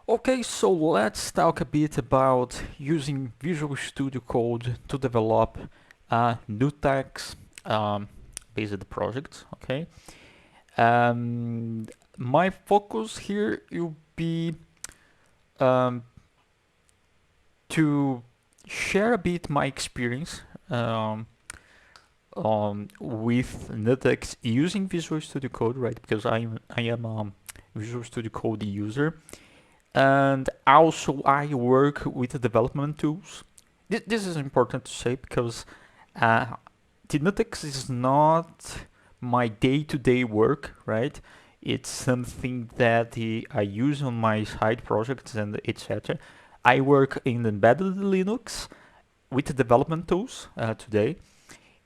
Okay, so let's talk a bit about using Visual Studio Code to develop NuttX based projects. Okay, um, my focus here will be um, to share a bit my experience with NuttX using Visual Studio Code, right? Because I am a Visual Studio Code user. And also I work with development tools. This is important to say because uh, NuttX is not my day-to-day work, right? It's something that I use on my side projects and etc. I work in embedded Linux with development tools today,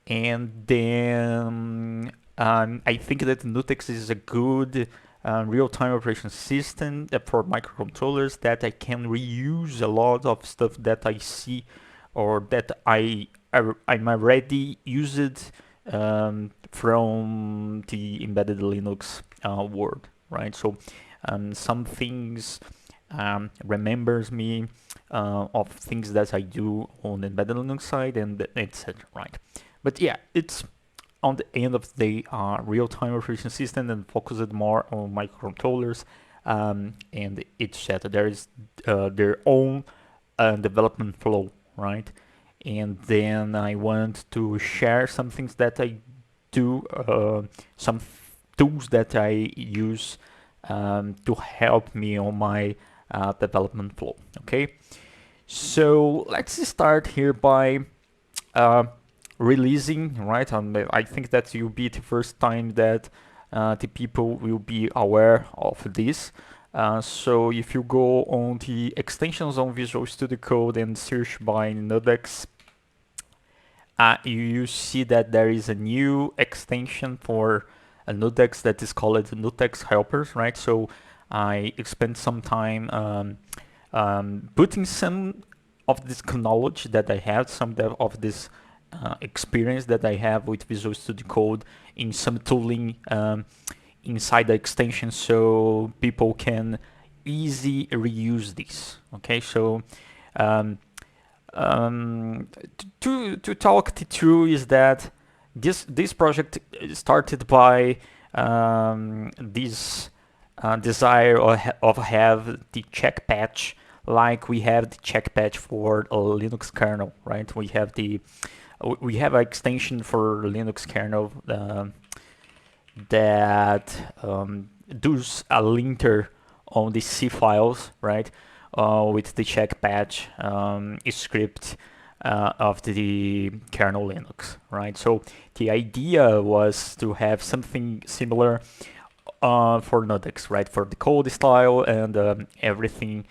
and then I think that NuttX is a good real-time operation system for microcontrollers that I can reuse a lot of stuff that I see or that I'm already used from the embedded Linux world, right? So some things remembers me of things that I do on the embedded Linux side and etc. Right? But yeah, it's on the end of the day real-time operation system and focused more on microcontrollers and etc. There is their own development flow, right? And then I want to share some things that I do, some tools that I use to help me on my development flow. Okay, so let's start here by uh, releasing, right? I think that will be the first time that the people will be aware of this. So if you go on the extensions on Visual Studio Code and search by NuttX, you see that there is a new extension for NuttX that is called NuttX Helpers, right? So I spent some time putting some of this knowledge that I have, some of this experience that I have with Visual Studio Code in some tooling inside the extension, so people can easy reuse this. Okay, so um, to talk the truth is that this project started by this desire of have the check patch like we have the check patch for a Linux kernel, right? We have an extension for Linux kernel that does a linter on the C files, right? With the check patch script of the kernel Linux, right? So the idea was to have something similar for NuttX, right? For the code style and everything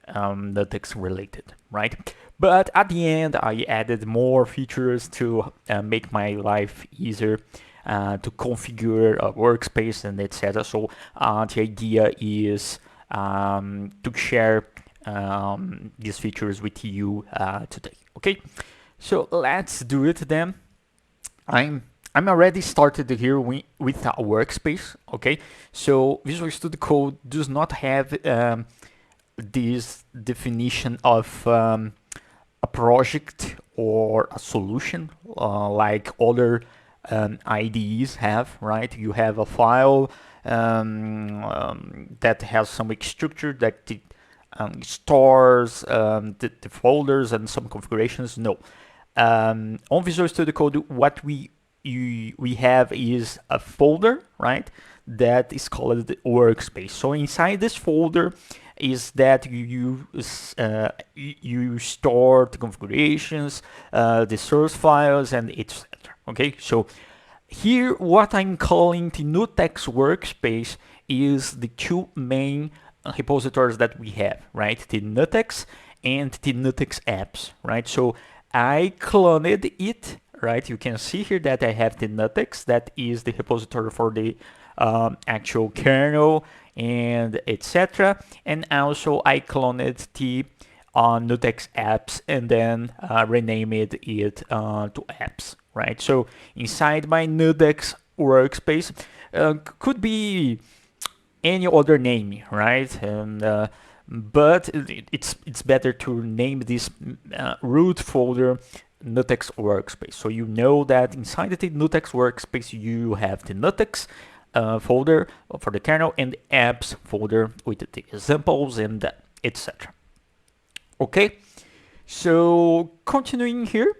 NuttX related, right? But at the end, I added more features to make my life easier, to configure a workspace and etc. So the idea is to share these features with you today. Okay, so let's do it then. I'm already started here with a workspace. Okay, so Visual Studio Code does not have this definition of a project or a solution like other IDEs have, right? You have a file that has some structure that stores the folders and some configurations. No. On Visual Studio Code, what we have is a folder, right? That is called the workspace. So inside this folder is that you store the configurations, the source files, and etc. Okay, so here what I'm calling the NuttX workspace is the two main repositories that we have, right? The NuttX and the NuttX apps, right? So I cloned it, right? You can see here that I have the NuttX, that is the repository for the actual kernel and etc. And also I cloned the NuttX apps and then renamed it to apps, right? So inside my NuttX workspace could be any other name, right? And but it's better to name this root folder NuttX workspace. So you know that inside the NuttX workspace you have the NuttX folder for the kernel and the apps folder with the examples and etc. Okay, so continuing here,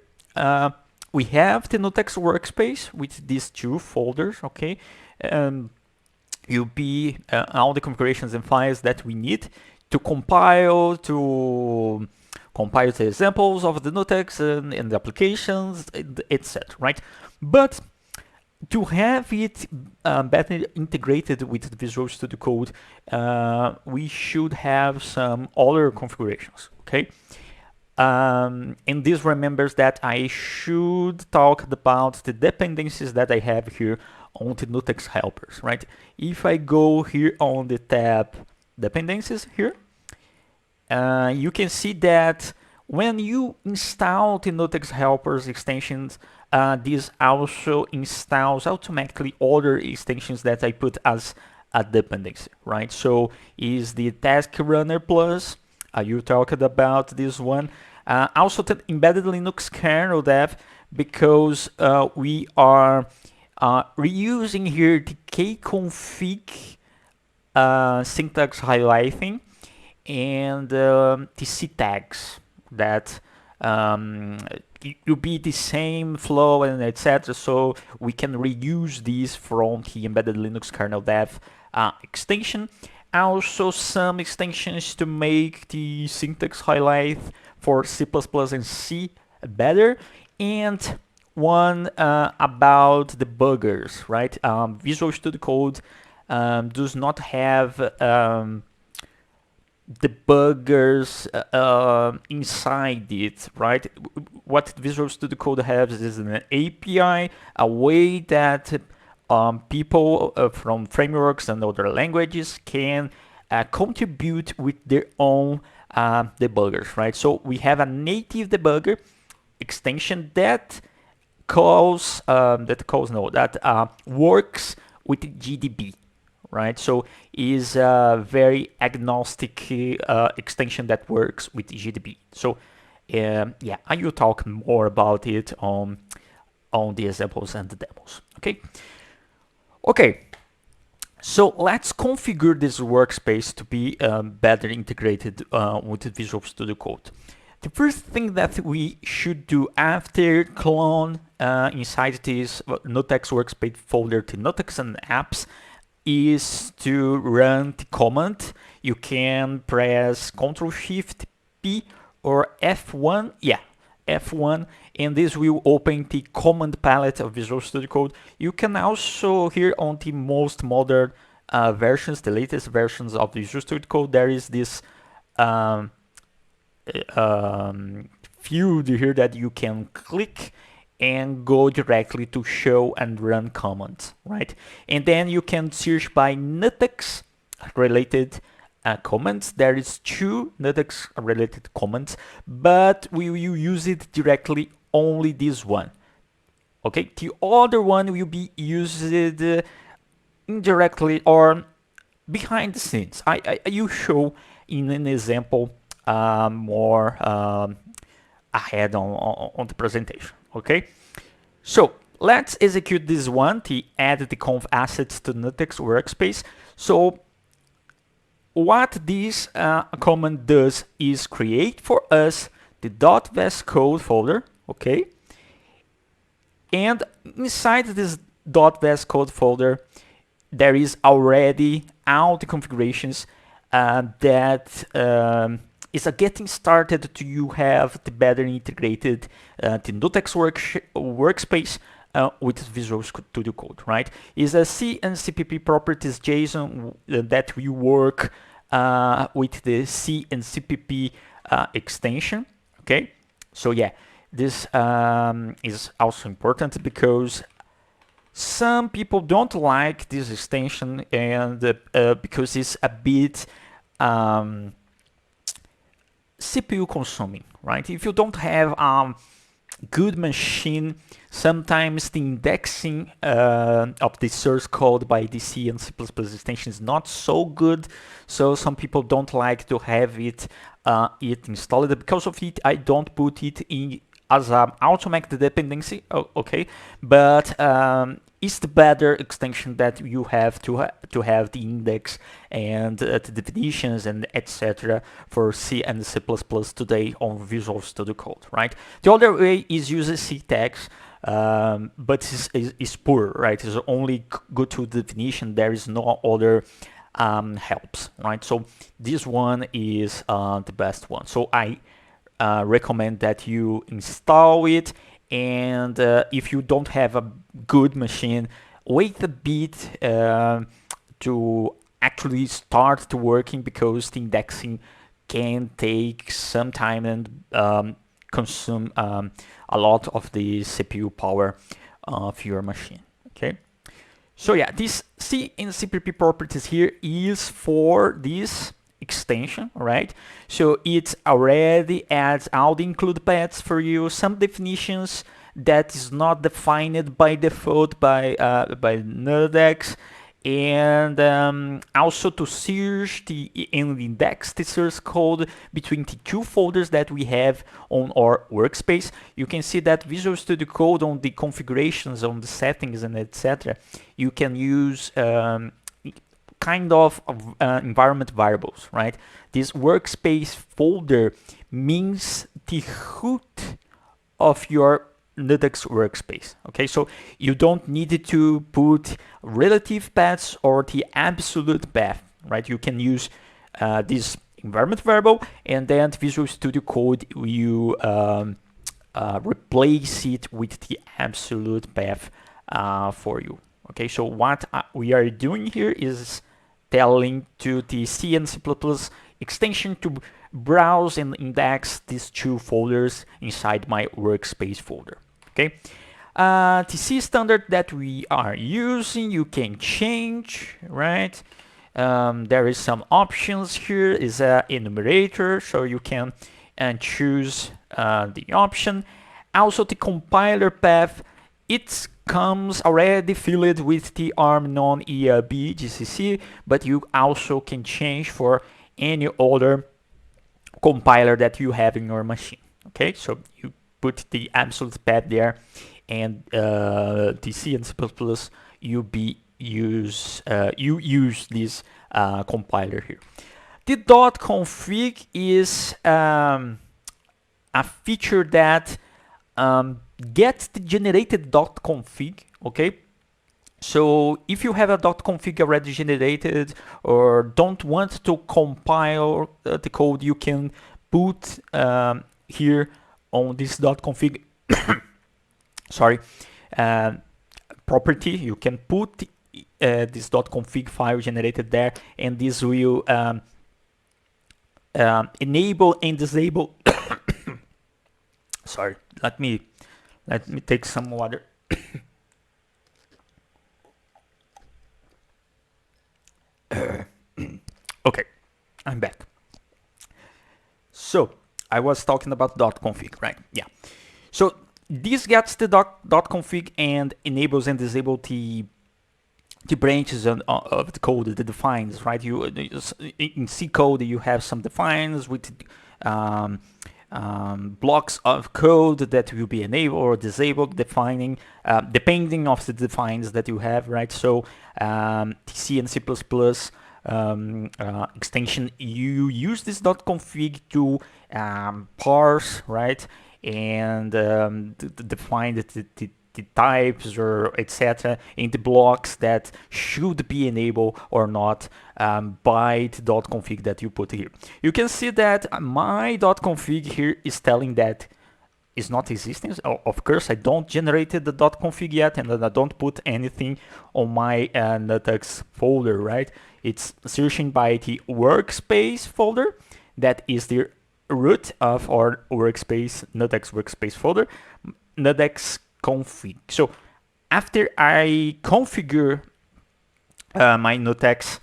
we have the NuttX workspace with these two folders. Okay, will be all the configurations and files that we need to compile the examples of the NuttX and the applications, etc. Right? But to have it better integrated with the Visual Studio Code, we should have some other configurations. Okay. And this remembers that I should talk about the dependencies that I have here on the NuttX helpers, right? If I go here on the tab dependencies here, you can see that when you install the NuttX helpers extensions, this also installs automatically other extensions that I put as a dependency, right? So is the task runner plus, you talked about this one. Also the embedded Linux kernel dev, because we are reusing here the kconfig syntax highlighting and the C tags that will be the same flow and etc. So we can reuse these from the embedded Linux kernel dev extension. Also some extensions to make the syntax highlight for C++ and C better, and one about the buggers, right? Visual Studio Code does not have debuggers inside it, right? What Visual Studio Code has is an API, a way that people from frameworks and other languages can contribute with their own debuggers, right? So we have a native debugger extension that works with GDB, right? So is a very agnostic extension that works with GDB. So yeah, I will talk more about it on the examples and the demos. Okay, so let's configure this workspace to be better integrated with the Visual Studio Code. The first thing that we should do after clone inside this NuttX workspace folder to NuttX and apps is to run the command. You can press Ctrl+Shift+P or F1, F1, and this will open the command palette of Visual Studio Code. You can also, here on the most modern versions, the latest versions of Visual Studio Code, there is this field here that you can click and go directly to show and run commands, right? And then you can search by NuttX related commands. There is 2 NuttX related commands, but we will use it directly only this one. Okay, the other one will be used indirectly or behind the scenes. I will show in an example more ahead on the presentation. Okay, so let's execute this one to add the conf assets to NuttX workspace. So what this command does is create for us the .VSCode folder, okay? And inside this .VSCode folder, there is already all the configurations that is a getting started to you have the better integrated the NuttX workspace with Visual Studio Code, right? Is a C and CPP properties JSON that we work with the C and CPP extension, okay? So yeah, this is also important because some people don't like this extension and because it's a bit CPU consuming, right? If you don't have good machine, sometimes the indexing of the source code by the C and C++ extension is not so good, so some people don't like to have it installed. Because of it, I don't put it in as an automatic dependency, okay, but it's the better extension that you have to have the index and the definitions and etc. for C and C++ today on Visual Studio Code, right? The other way is use C tags, but it's poor, right? It's only good to definition. There is no other helps, right? So this one is the best one. So I recommend that you install it, and if you don't have a good machine, wait a bit to actually start to working, because the indexing can take some time and consume a lot of the CPU power of your machine. Okay, so yeah, this C and CPP properties here is for this extension, right? So it already adds all the include paths for you, some definitions that is not defined by default by NuttX, and also to search and index the source code between the two folders that we have on our workspace. You can see that Visual Studio Code on the configurations, on the settings and etc. You can use kind of environment variables, right? This workspace folder means the root of your NuttX workspace. Okay, so you don't need to put relative paths or the absolute path, right? You can use this environment variable, and then Visual Studio Code you replace it with the absolute path for you. Okay, so what we are doing here is telling to the C and C++ extension to browse and index these two folders inside my workspace folder. Okay, the C standard that we are using, you can change, right? There is some options here, is a enumerator, so you can choose the option. Also the compiler path, it comes already filled with the ARM non-ERB GCC, but you also can change for any other compiler that you have in your machine. Okay, so you put the absolute path there, and the C and C++ you use this compiler here. The .config is a feature that gets the generated .config, okay? So if you have a .config already generated or don't want to compile the code, you can put here on this .config sorry property, you can put this .config file generated there, and this will enable and disable sorry, let me take some water. Okay, I'm back. So I was talking about .config, right? Yeah. So this gets the .config and enables and disables the branches of the code, the defines, right? You in C code you have some defines with blocks of code that will be enabled or disabled, defining depending of the defines that you have, right? So C and C++ extension, you use this .config to parse, right, and define the types or etc. in the blocks that should be enabled or not by the .config that you put here. You can see that my .config here is telling that is not existing. Of course, I don't generated the .config yet, and then I don't put anything on my NuttX folder, right? It's searching by the workspace folder that is the root of our workspace, NuttX workspace folder, NuttX config. So after I configure my NuttX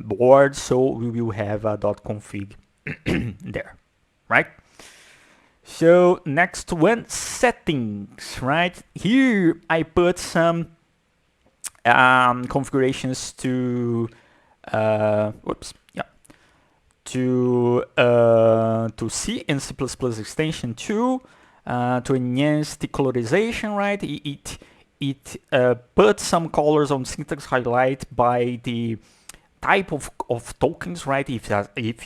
board, so we will have a .config there, right? So next one, settings, right? Here I put some configurations to to C and C++ extension 2 to enhance the colorization, right? It puts some colors on syntax highlight by the type of tokens, right? If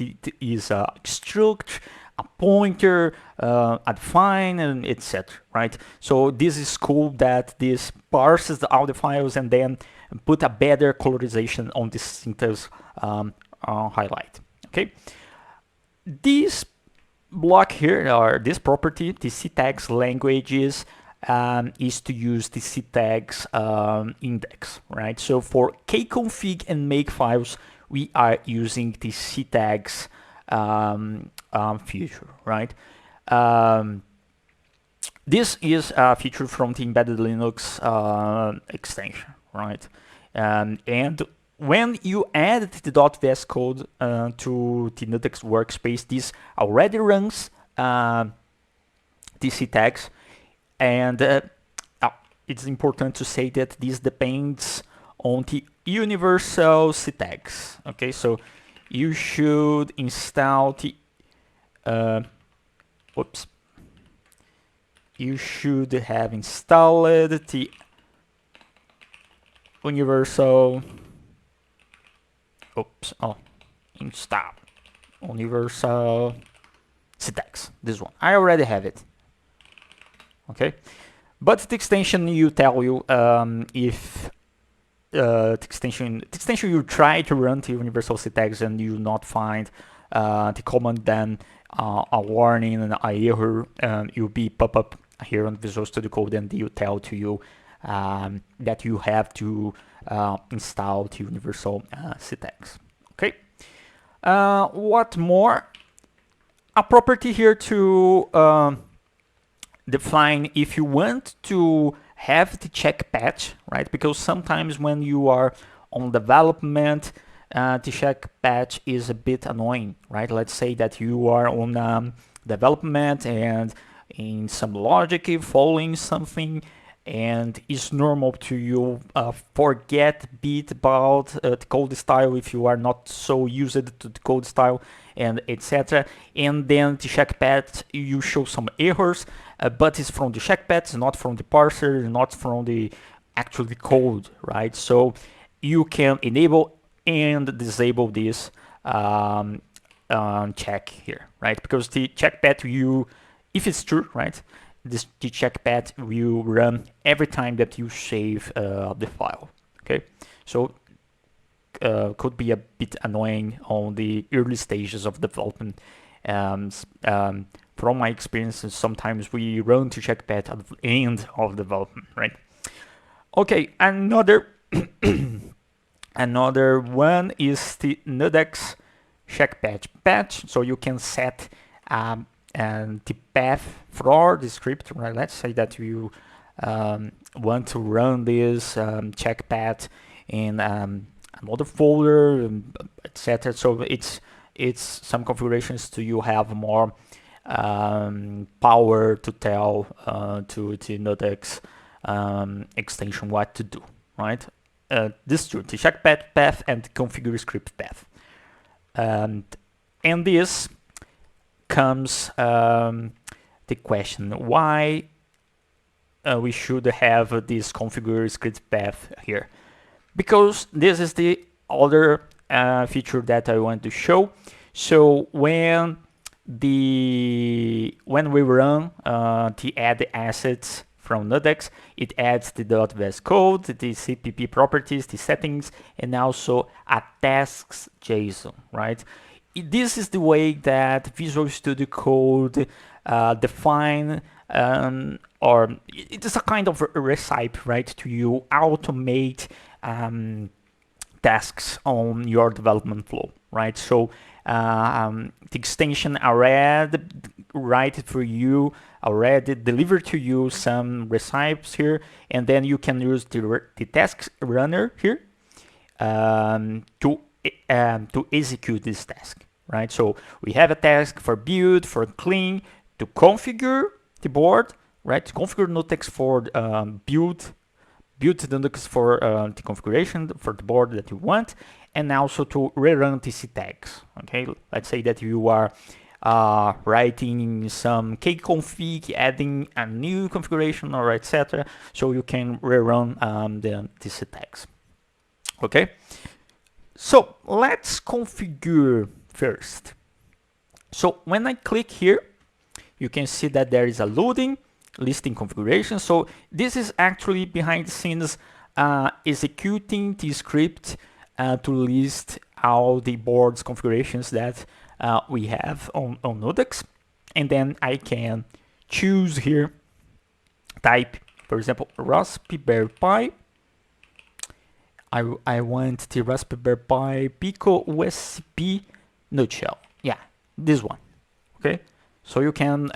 it is a struct, a pointer, a define, and etc. Right? So this is cool that this parses all the files and then put a better colorization on this syntax highlight. Okay. This block here, or this property, the ctags languages, is to use the ctags index, right? So for kconfig and make files, we are using the ctags feature, right? This is a feature from the embedded Linux extension, right? And when you add the .VSCode to the NuttX workspace, this already runs the ctags, and it's important to say that this depends on the universal ctags. Okay, so you should install the you should have installed the universal install universal ctags. This one I already have it. Okay, but the extension you tell you if the extension you try to run the universal ctags and you not find the command, then a warning and a error will be pop up here on Visual Studio Code, and you tell to you that you have to install the universal ctags. Okay. What more? A property here to define if you want to have the check patch, right? Because sometimes when you are on development, the check patch is a bit annoying, right? Let's say that you are on development and in some logic following something, and it's normal to you forget a bit about the code style if you are not so used to the code style and etc. And then the check patch, you show some errors, but it's from the check patch, not from the parser, not from the actual code, right? So you can enable and disable this check here, right? Because the check patch, if it's true, right, the check patch will run every time that you save the file. Okay, so could be a bit annoying on the early stages of development. From my experience, sometimes we run to check patch at the end of development, right? Okay, another another one is the NuttX check patch. So you can set and the path for the script, right? Let's say that you want to run this check path in another folder, etc. So it's some configurations to you have more power to tell to the NuttX extension what to do, right? This two, the check path and the configure script path, and this comes the question why we should have this configure script path here, because this is the other feature that I want to show. So when we run the add assets from NuttX, it adds the .VSCode, the CPP properties, the settings, and also a tasks JSON, right? This is the way that Visual Studio Code define or it is a kind of recipe, right, to you automate tasks on your development flow, right? So the extension already write it for you, already deliver to you some recipes here, and then you can use the task runner here to execute this task, right? So we have a task for build, for clean, to configure the board, right? To configure NuttX for build the NuttX for the configuration for the board that you want, and also to rerun TC tags. Okay, let's say that you are writing some kconfig, adding a new configuration or etc. So you can rerun the TC tags. Okay, so let's configure first. So when I click here, you can see that there is a loading listing configuration. So this is actually behind the scenes executing the script to list all the boards configurations that we have on NuttX. And then I can choose here, type, for example, Raspberry Pi. I want the Raspberry Pi Pico USB nutshell. Yeah, this one. Okay, so you can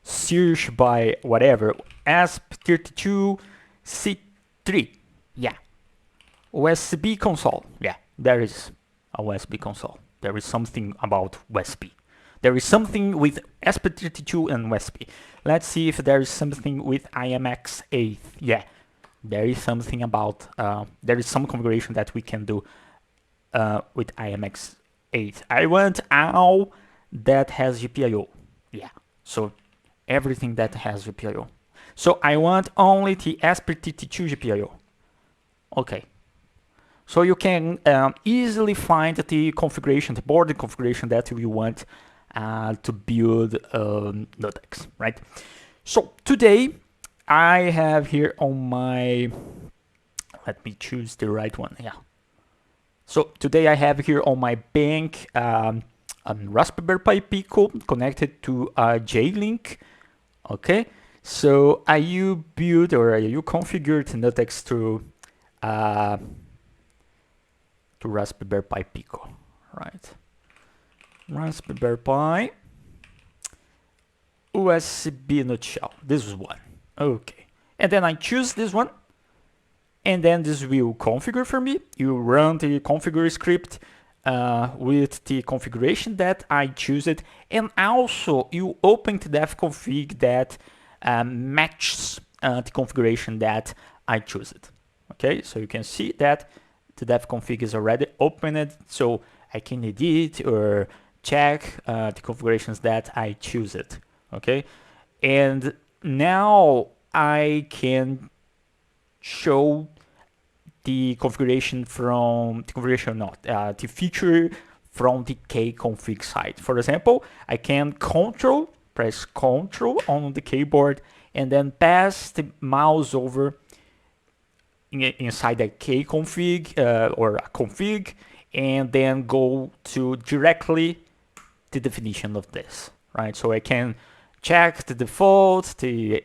search by whatever, ASP32C3. Yeah, USB console. Yeah, there is a USB console. There is something about USB. There is something with ASP32 and USB. Let's see if there is something with IMX8. Yeah, there is something about, there is some configuration that we can do with IMX8. I want all that has GPIO. Yeah, so everything that has GPIO. So I want only the ASP32 GPIO. Okay. So you can easily find the configuration, the board configuration that you want to build NuttX, right? So today I have here on my, let me choose the right one, yeah. So today I have here on my bank a Raspberry Pi Pico connected to a J-Link, okay? So you build or you configured NuttX to Raspberry Pi Pico, right? Raspberry Pi USB nutshell. This is one. Okay, and then I choose this one, and then this will configure for me. You run the configure script with the configuration that I choose it, and also you open the defconfig that matches the configuration that I choose it. Okay, so you can see that the defconfig is already opened, so I can edit or check the configurations that I choose it. Okay, and now I can show the configuration from the feature from the kconfig side. For example, I can press Ctrl on the keyboard and then pass the mouse over inside a kconfig or a config, and then go to directly the definition of this, right? So I can check the default, the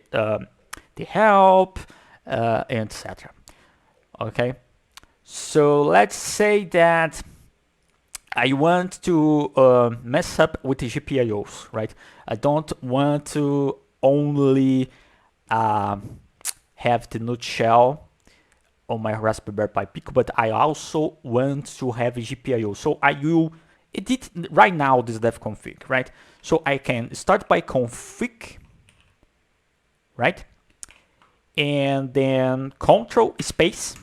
help, etc. Okay, so let's say that I want to mess up with the GPIOs, right? I don't want to only have the nutshell on my Raspberry Pi Pico, but I also want to have a GPIO. So I will edit right now this defconfig, right? So I can start by config, right? And then Control space,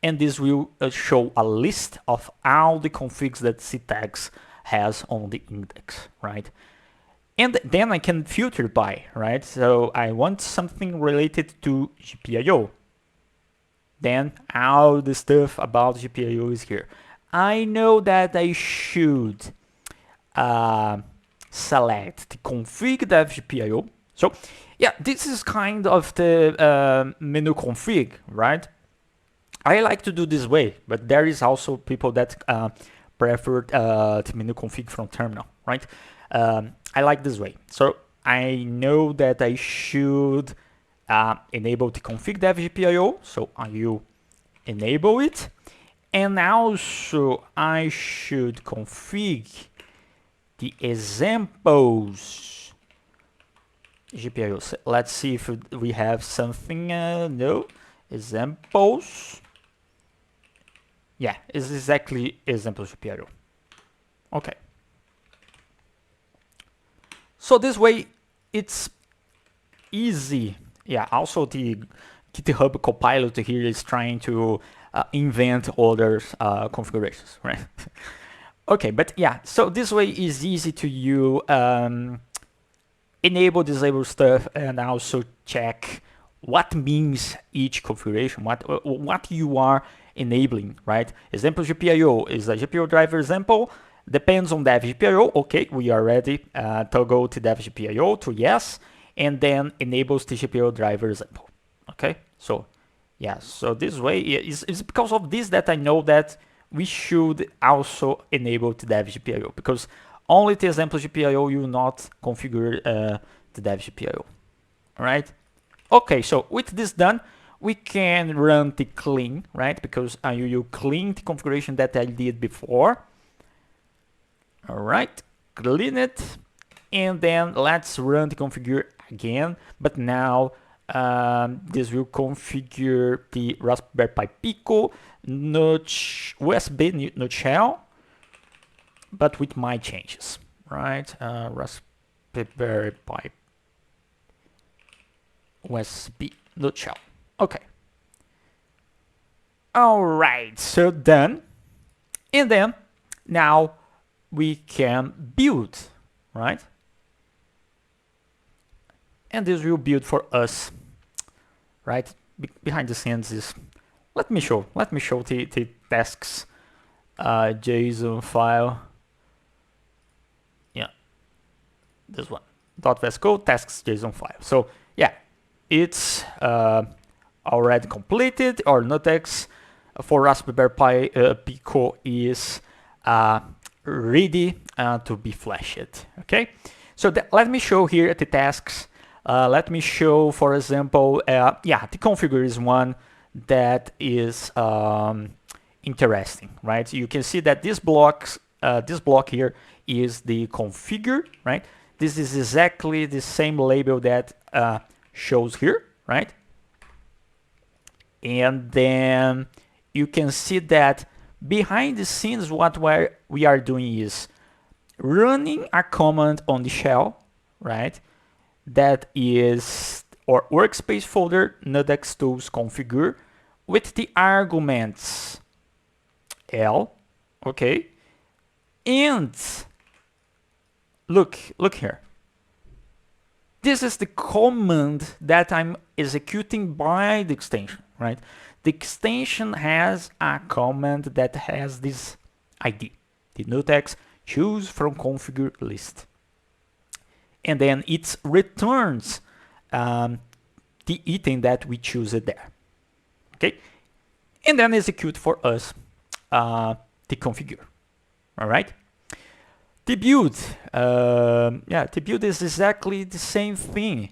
and this will show a list of all the configs that ctags has on the index, right? And then I can filter by, right? So I want something related to GPIO. Then all the stuff about GPIO is here. I know that I should select the config dev GPIO. So yeah, this is kind of the menu config, right? I like to do this way, but there is also people that prefer the menu config from terminal, right? I like this way. So I know that I should enable the config dev GPIO, so I will enable it. And also I should config the examples GPIO. So let's see if we have something. No, examples. Yeah, it's exactly examples GPIO. Okay. So this way, it's easy. Yeah, also the GitHub Copilot here is trying to invent other configurations, right? Okay, but yeah, so this way is easy to you enable, disable stuff, and also check what means each configuration, what you are enabling, right? Example GPIO is a GPIO driver example. Depends on dev GPIO. Okay, we are ready. Toggle to dev GPIO to yes, and then enables the GPIO driver example. Okay, so yeah, so this way it's because of this that I know that we should also enable the dev GPIO, because only the example GPIO you will not configure the dev GPIO. All right. Okay, so with this done, we can run the clean, right? Because you clean the configuration that I did before. All right, clean it, and then let's run the configure again. But now this will configure the Raspberry Pi Pico USB nutshell, but with my changes, right? Raspberry Pi USB nutshell. Okay. All right, so done. And then now we can build, right? And this will build for us, right? Behind the scenes is, let me show the tasks JSON file. Yeah, this one, .VSCode tasks JSON file. So yeah, it's already completed. Our NuttX for Raspberry Pi Pico is ready to be flashed. Okay, so let me show here the tasks. Let me show, for example, yeah, the configure is one that is interesting, right? You can see that this block here is the configure, right? This is exactly the same label that shows here, right? And then you can see that behind the scenes, what we are doing is running a command on the shell, right? That is our workspace folder NuttX tools configure with the arguments L, okay? And look here. This is the command that I'm executing by the extension, right? The extension has a command that has this ID, the NuttX choose from configure list. And then it returns the item that we choose it there, okay? And then execute for us the configure, all right? The build, yeah, the build is exactly the same thing.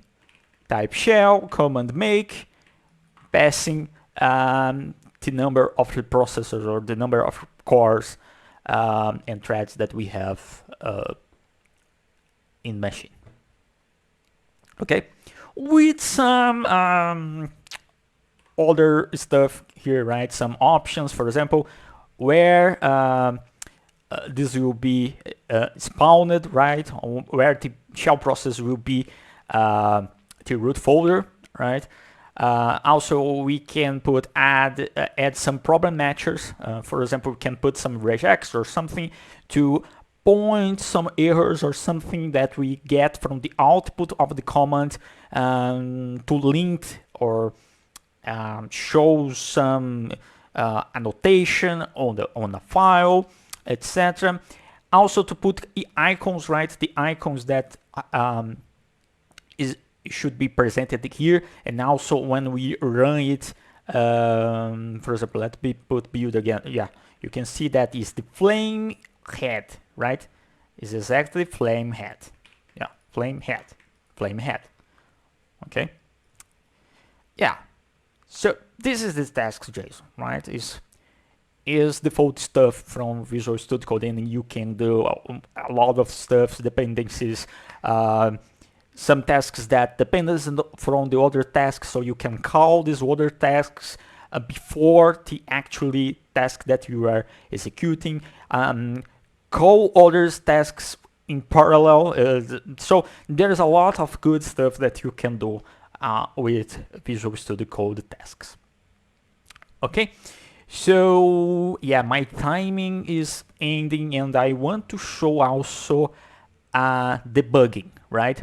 Type shell, command make, passing the number of the processors or the number of cores and threads that we have in machine. Okay, with some other stuff here, right? Some options, for example, where this will be spawned, right? Where the shell process will be the root folder, right? Also, we can put add some problem matchers. For example, we can put some regex or something to point some errors or something that we get from the output of the command to link or show some annotation on the file, etc. Also to put the icons, right? The icons that should be presented here, and also when we run it, for example, let me put build again. Yeah, you can see that is the flame head, right? Is exactly flame head. Yeah, flame head. Okay. Yeah. So this is the tasks JSON, right? Is default stuff from Visual Studio Code, and you can do a lot of stuff, dependencies, some tasks that depends from the other tasks, so you can call these other tasks before the actually task that you are executing. Call other tasks in parallel. So there's a lot of good stuff that you can do with Visual Studio Code tasks. Okay, so yeah, my timing is ending, and I want to show also debugging, right?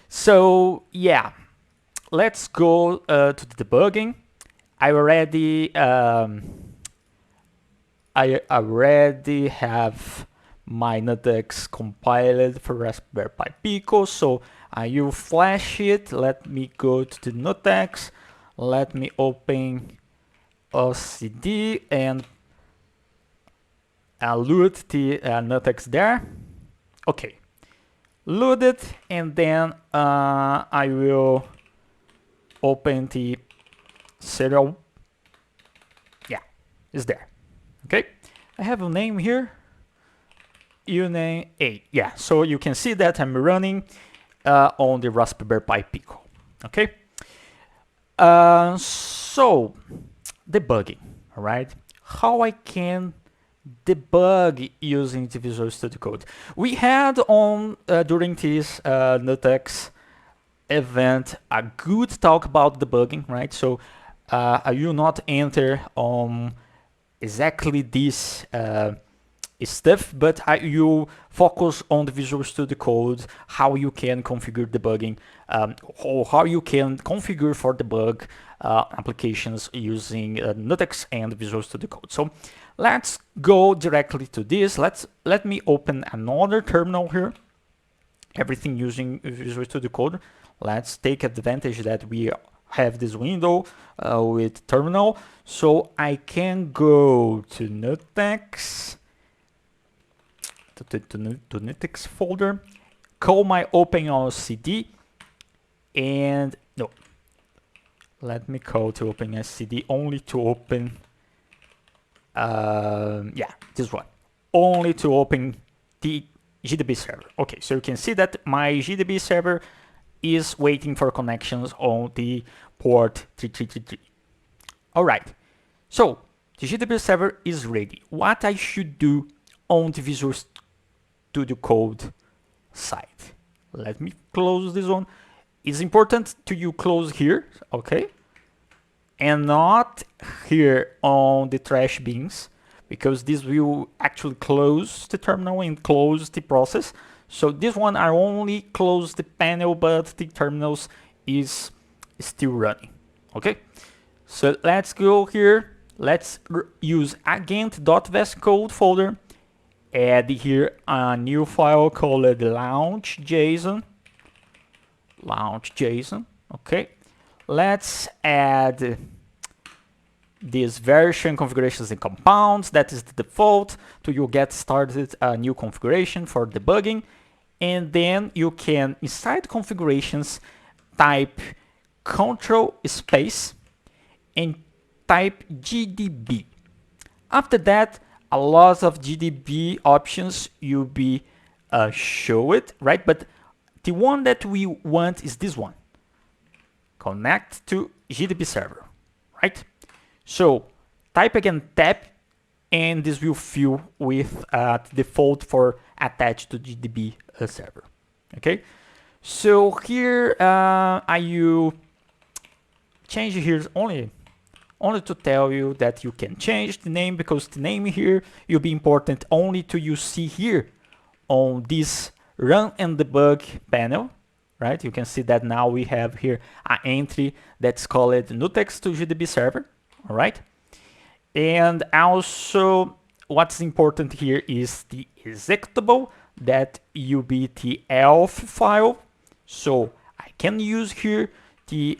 So yeah, let's go to the debugging. I already have my NuttX compiled for Raspberry Pi Pico, so I will flash it. Let me go to the NuttX. Let me open a CD and load the NuttX there. Okay, load it, and then I will open the serial. Yeah, it's there. Okay, I have a name here. Uname 8. Yeah, so you can see that I'm running on the Raspberry Pi Pico. Okay, so debugging. All right, how I can debug using the Visual Studio Code. We had on during this NuttX event a good talk about debugging, right? So I will not enter on exactly this stuff, but you focus on the Visual Studio Code, how you can configure debugging, or how you can configure for debug applications using NuttX and Visual Studio Code. So let's go directly to this. Let me open another terminal here. Everything using Visual Studio Code. Let's take advantage that we have this window with terminal. So I can go to NuttX, to NuttX folder, call my open on CD, and no, let me call to open a CD only to open, yeah, this one, only to open the GDB server. Okay, so you can see that my GDB server is waiting for connections on the port 3333. All right, so the GDB server is ready. What I should do on the Visual Studio Code site? Let me close this one. It's important to you close here, okay? And not here on the trash bins, because this will actually close the terminal and close the process. So this one I only close the panel, but the terminals is still running. Okay, so let's go here. Let's use agent.vscode folder. Add here a new file called launch.json. Launch.json. Okay, let's add this version configurations and compounds. That is the default to you get started a new configuration for debugging. And then you can, inside configurations, type control space and type GDB. After that, a lot of GDB options will be showed, right? But the one that we want is this one. Connect to GDB server, right? So type again tab, and this will fill with the default for attached to GDB server. Okay, so here I will change here only to tell you that you can change the name, because the name here will be important only to you see here on this run and debug panel, right? You can see that now we have here an entry that's called NuttX to GDB server, all right? And also what's important here is the executable, that will be the elf file. So I can use here the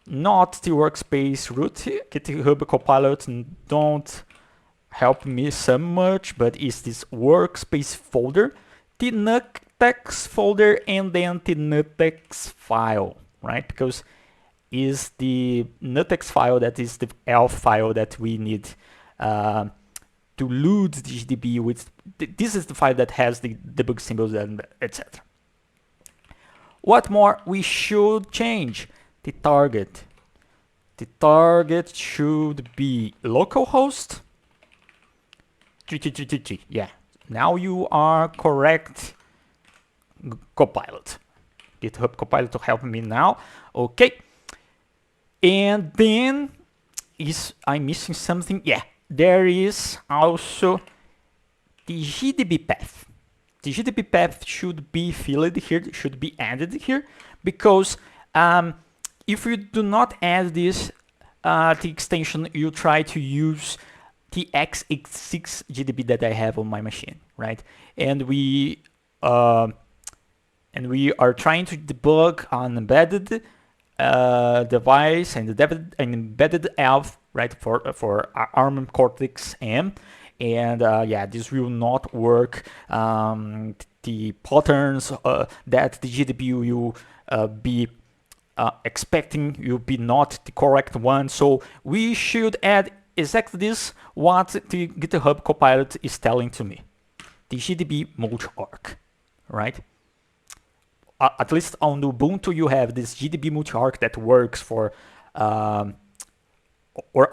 not the workspace root. GitHub Copilot don't help me so much, but it's this workspace folder, the NuttX folder, and then the NuttX file, right? Because is the NuttX file that is the elf file that we need to load the GDB with. This is the file that has the debug symbols and etc. What more we should change? The target. The target should be localhost Yeah, now you are correct, Copilot. GitHub Copilot to help me now. Okay. And then is I'm missing something? Yeah, there is also the GDB path. The GDB path should be filled here, should be added here, because if you do not add this, the extension, you try to use the x86 GDB that I have on my machine, right? And we are trying to debug an embedded device and an embedded ELF, right, for ARM Cortex M, and yeah, this will not work. The patterns that the GDB will be expecting will be not the correct one. So we should add exactly this, what the GitHub Copilot is telling to me. The GDB multi-arc, right? At least on Ubuntu, you have this GDB multi-arc that works for, or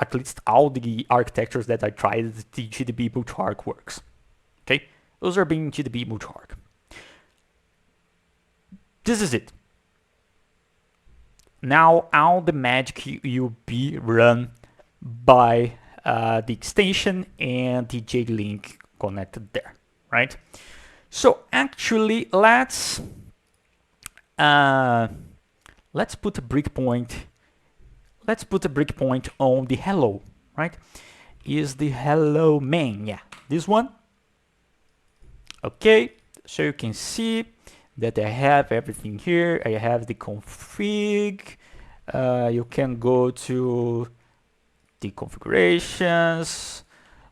at least all the architectures that I tried, the GDB multi-arc works. Okay, those are being GDB multi-arc. This is it. Now all the magic will be run by the extension and the J-Link connected there, right? So actually, let's put a breakpoint. Let's put a breakpoint on the hello, right? Is the hello main? Yeah, this one. Okay, so you can see that I have everything here. I have the config. You can go to the configurations,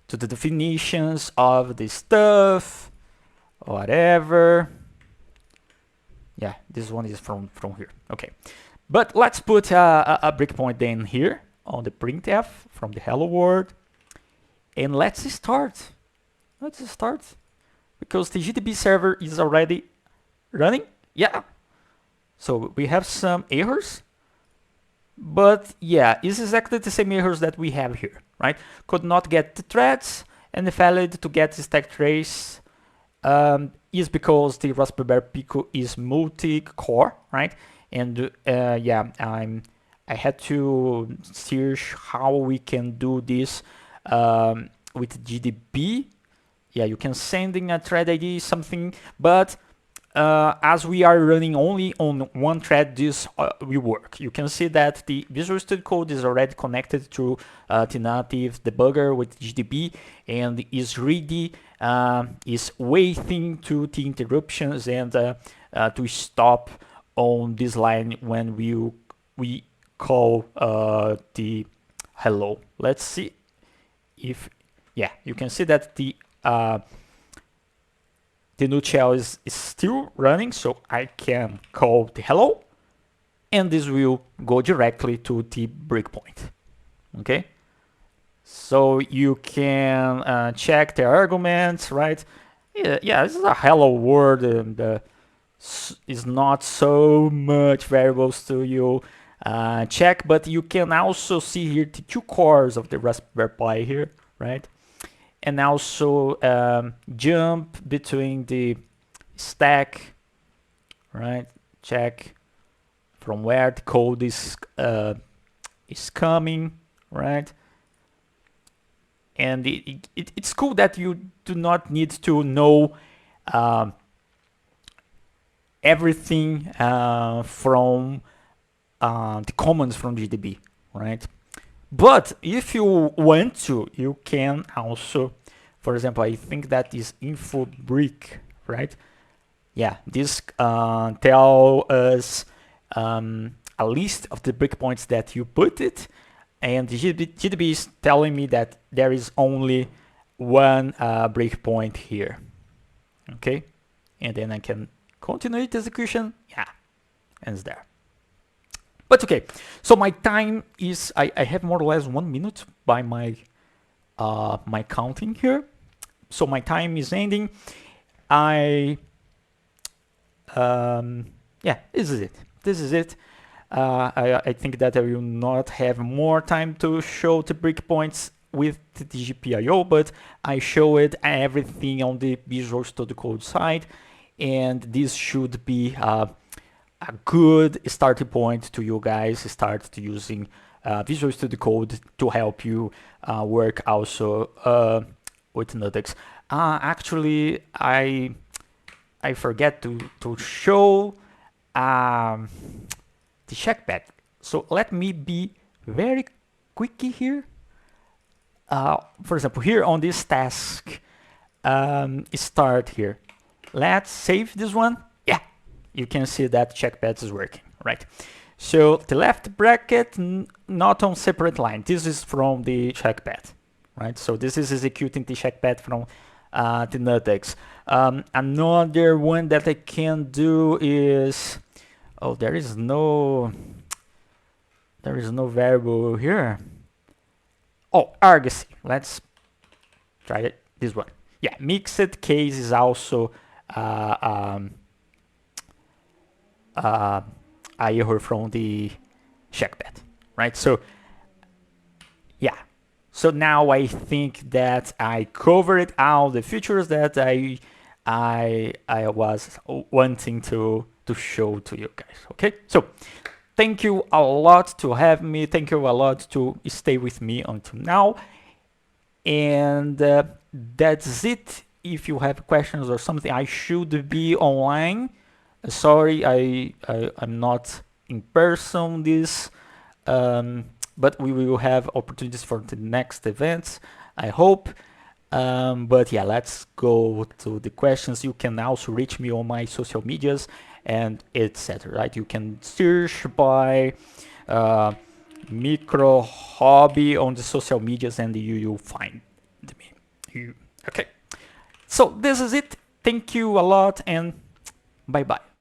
to the definitions of the stuff, whatever. Yeah, this one is from here. Okay, but let's put a breakpoint then here on the printf from the hello world, and let's start. Let's start, because the GDB server is already running. Yeah, so we have some errors, but yeah, it's exactly the same errors that we have here, right? Could not get the threads, and failed to get the stack trace. Is because the Raspberry Pi Pico is multi-core, right? And yeah, I had to search how we can do this with GDB. Yeah, you can send in a thread ID something, but as we are running only on one thread, this will work. You can see that the Visual Studio Code is already connected to the native debugger with GDB, and is ready, is waiting to the interruptions and to stop on this line when we call the hello. Let's see if, yeah, you can see that the nutshell is still running, so I can call the hello, and this will go directly to the breakpoint. Okay, so you can check the arguments, right? Yeah, this is a hello word, and is not so much variables to you check, but you can also see here the 2 cores of the Raspberry Pi here, right? And also jump between the stack, right? Check from where the code is coming, right? And it's cool that you do not need to know everything from the commands from GDB, right? But if you want to, you can also, for example, I think that is info brick, right? Yeah, this tell us a list of the breakpoints that you put it, and the GDB is telling me that there is only one breakpoint here. Okay, and then I can continue the execution. Yeah, ends there. But okay, so my time is, I have more or less 1 minute by my my counting here. So my time is ending. Yeah, this is it. This is it. I think that I will not have more time to show the breakpoints with the GPIO, but I showed everything on the Visual Studio Code side, and this should be a good starting point to you guys start to using Visual Studio Code to help you work also with NuttX. Actually, I forget to show the checkpad. So let me be very quick here. For example, here on this task, start here. Let's save this one. Yeah, you can see that checkpad is working, right? So the left bracket, not on separate line. This is from the checkpad, right? So this is executing the checkpad from the NuttX. Another one that I can do is, oh, there is no variable here. Oh, argosy. Let's try it. This one. Yeah, mixed case is also a error from the checkpad, right? So yeah. So now I think that I covered all the features that I was wanting to show to you guys. Okay, so thank you a lot to have me. Thank you a lot to stay with me until now. And that's it. If you have questions or something, I should be online. Sorry, I'm not in person this, but we will have opportunities for the next events, I hope. But yeah, let's go to the questions. You can also reach me on my social medias and etc. Right? You can search by micro hobby on the social medias, and you'll find me. Okay. So this is it. Thank you a lot, and bye bye.